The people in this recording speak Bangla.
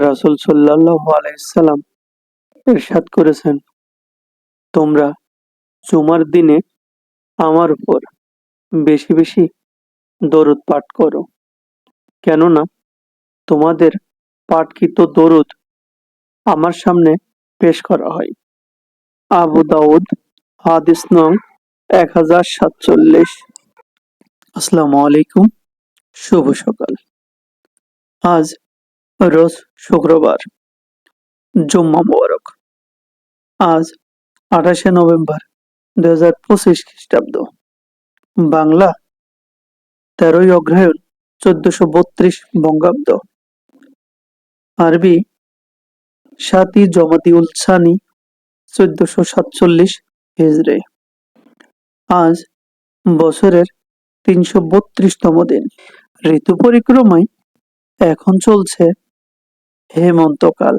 রাসূল সাল্লাল্লাহু আলাইহি সাল্লাম ইরশাদ করেছেন, তোমরা জুমার দিনে আমার উপর বেশি বেশি দরুদ পাঠ করো, কেননা তোমাদের পাঠকৃত দরুদ আমার সামনে পেশ করা হয়। আবু দাউদ, হাদিস নং 1047। আসসালামু আলাইকুম, শুভ সকাল। আজ রোজ শুক্রবার, জুম্মা মোবারক। আজ 28শে নভেম্বর 2025 খ্রিস্টাব্দ, বাংলা 13ই অগ্রহায়ণ 1432 বঙ্গাব্দ, আরবি 7ই জমাদিউল সানি 1447 হিজরি। আজ বছরের 332তম দিন। ঋতু পরিক্রমায় এখন চলছে হেমন্তকাল।